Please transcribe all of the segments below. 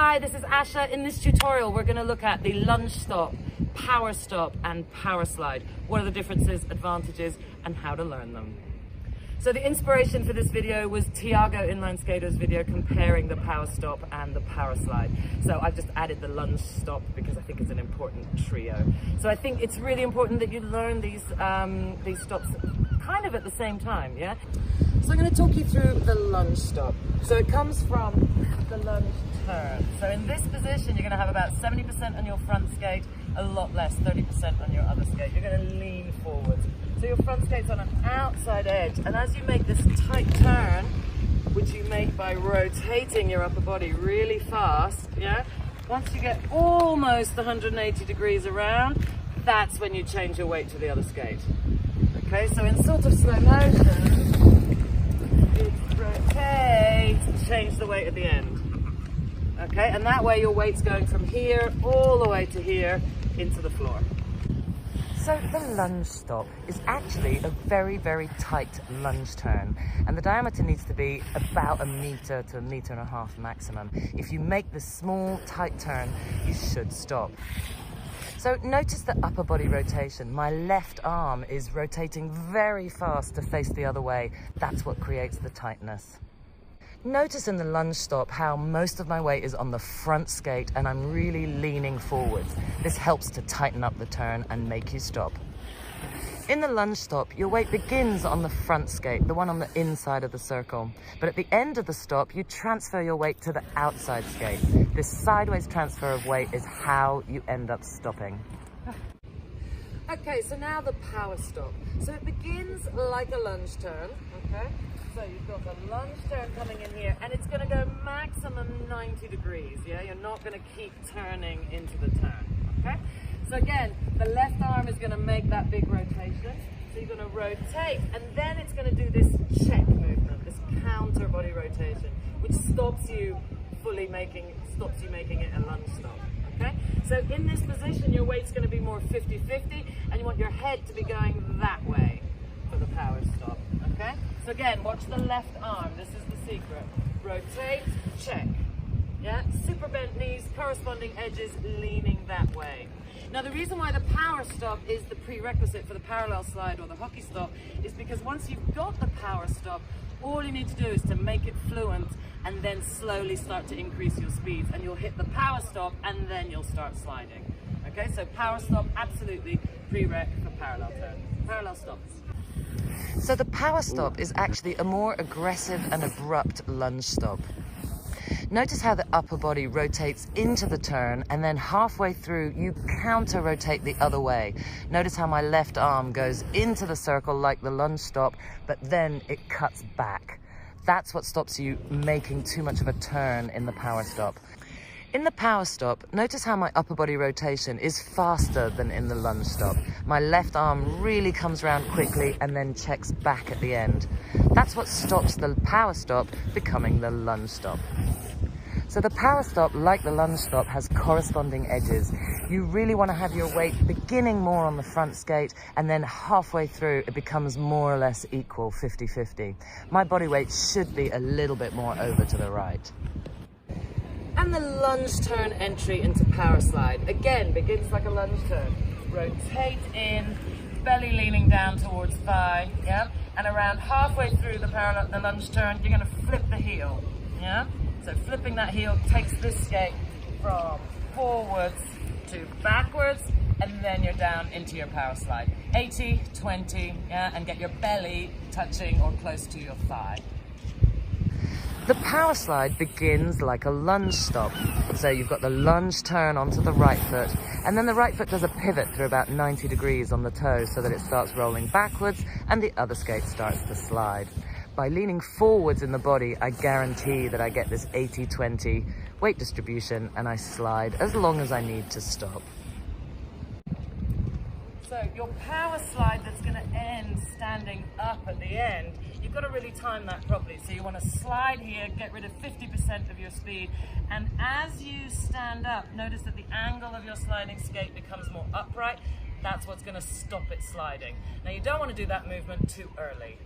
Hi, this is Asha. In this tutorial, we're going to look at the lunge stop, power stop, and power slide. What are the differences, advantages, and how to learn them. So the inspiration for this video was Tiago inline skater's video comparing the power stop and the power slide. So I've just added the lunge stop because I think it's an important trio. So I think it's really important that you learn these stops kind of at the same time, yeah? So I'm going to talk you through the lunge stop. So it comes from the lunge turn. So in this position, you're going to have about 70% on your front skate, a lot less, 30% on your other skate. You're going to lean forward. So your front skate's on an outside edge, and as you make this tight turn, which you make by rotating your upper body really fast, yeah? Once you get almost 180 degrees around, that's when you change your weight to the other skate. Okay, so in sort of slow motion, it's rotate, change the weight at the end. Okay, and that way your weight's going from here all the way to here into the floor. So the lunge stop is actually a very, very tight lunge turn, and the diameter needs to be about 1 meter to 1.5 meters maximum. If you make this small, tight turn, you should stop. So notice the upper body rotation. My left arm is rotating very fast to face the other way. That's what creates the tightness. Notice in the lunge stop how most of my weight is on the front skate and I'm really leaning forwards. This helps to tighten up the turn and make you stop. In the lunge stop, your weight begins on the front skate, the one on the inside of the circle. But at the end of the stop, you transfer your weight to the outside skate. This sideways transfer of weight is how you end up stopping. Okay, so now the power stop. So it begins like a lunge turn, okay? So you've got the lunge turn coming in here, and it's going to go maximum 90 degrees, yeah? You're not going to keep turning into the turn, okay? So again, the left arm is going to make that big rotation. So you're going to rotate, and then it's going to do this check movement, this counter body rotation, which stops you making it a lunge stop, okay? So in this position, your weight's going to be more 50-50, and you want your head to be going that way for the power stop, okay? So again, watch the left arm. This is the secret. Rotate, check. Yeah, super bent knees, corresponding edges, leaning that way. Now the reason why the power stop is the prerequisite for the parallel slide or the hockey stop is because once you've got the power stop, all you need to do is to make it fluent and then slowly start to increase your speeds, and you'll hit the power stop and then you'll start sliding. Okay, so power stop, absolutely prereq for parallel turn, parallel stops. So the power stop is actually a more aggressive and abrupt lunge stop. Notice how the upper body rotates into the turn, and then halfway through you counter rotate the other way. Notice how my left arm goes into the circle like the lunge stop, but then it cuts back. That's what stops you making too much of a turn in the power stop. In the power stop, notice how my upper body rotation is faster than in the lunge stop. My left arm really comes around quickly and then checks back at the end. That's what stops the power stop becoming the lunge stop. So the power stop, like the lunge stop, has corresponding edges. You really want to have your weight beginning more on the front skate, and then halfway through it becomes more or less equal, 50-50. My body weight should be a little bit more over to the right. And the lunge turn entry into power slide, again, begins like a lunge turn. Rotate in, belly leaning down towards thigh, yeah? And around halfway through the lunge turn, you're going to flip the heel, yeah? So flipping that heel takes this skate from forwards to backwards, and then you're down into your power slide. 80, 20, yeah? And get your belly touching or close to your thigh. The power slide begins like a lunge stop. So you've got the lunge turn onto the right foot, and then the right foot does a pivot through about 90 degrees on the toes so that it starts rolling backwards and the other skate starts to slide. By leaning forwards in the body, I guarantee that I get this 80-20 weight distribution and I slide as long as I need to stop. So your power slide that's going to end standing up at the end, you've got to really time that properly. So you want to slide here, get rid of 50% of your speed, and as you stand up, notice that the angle of your sliding skate becomes more upright. That's what's going to stop it sliding. Now you don't want to do that movement too early.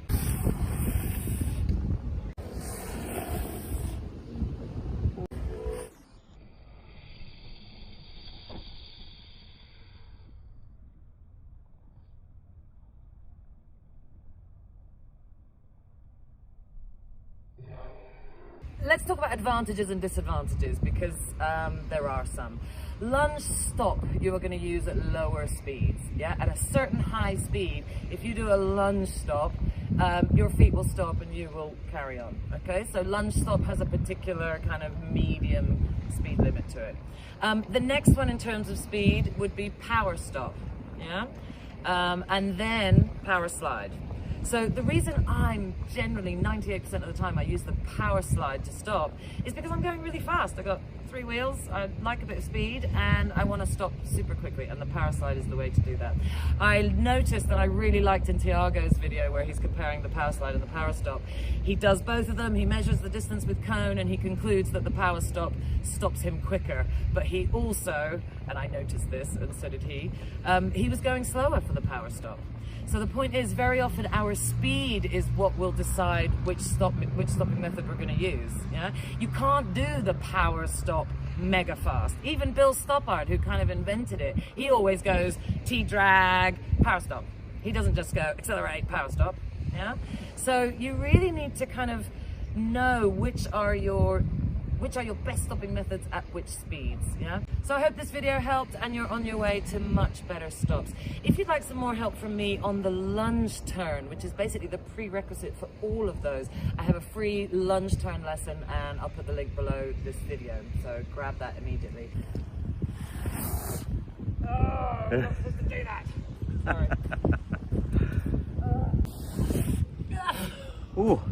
let's talk about advantages and disadvantages, because there are some. Lunge stop, you are going to use at lower speeds. Yeah, at a certain high speed, if you do a lunge stop, your feet will stop and you will carry on. Okay, so lunge stop has a particular kind of medium speed limit to it. The next one in terms of speed would be power stop. Yeah, and then power slide. So the reason I'm generally 98% of the time I use the power slide to stop is because I'm going really fast. I've got 3 wheels, I like a bit of speed, and I want to stop super quickly, and the power slide is the way to do that. I noticed that I really liked in Tiago's video where he's comparing the power slide and the power stop. He does both of them, he measures the distance with cone, and he concludes that the power stop stops him quicker. But he also, and I noticed this, and so did he was going slower for the power stop. So the point is, very often our speed is what will decide which stopping method we're going to use. Yeah, you can't do the power stop mega fast. Even Bill Stoppard, who kind of invented it, he always goes T-drag, power stop. He doesn't just go accelerate, power stop. Yeah, so you really need to kind of know which are your best stopping methods at which speeds. Yeah, so I hope this video helped and you're on your way to much better stops. If you'd like some more help from me on the lunge turn, which is basically the prerequisite for all of those, I have a free lunge turn lesson and I'll put the link below this video, so grab that immediately. Oh, I'm not supposed to do that. Sorry. Ooh.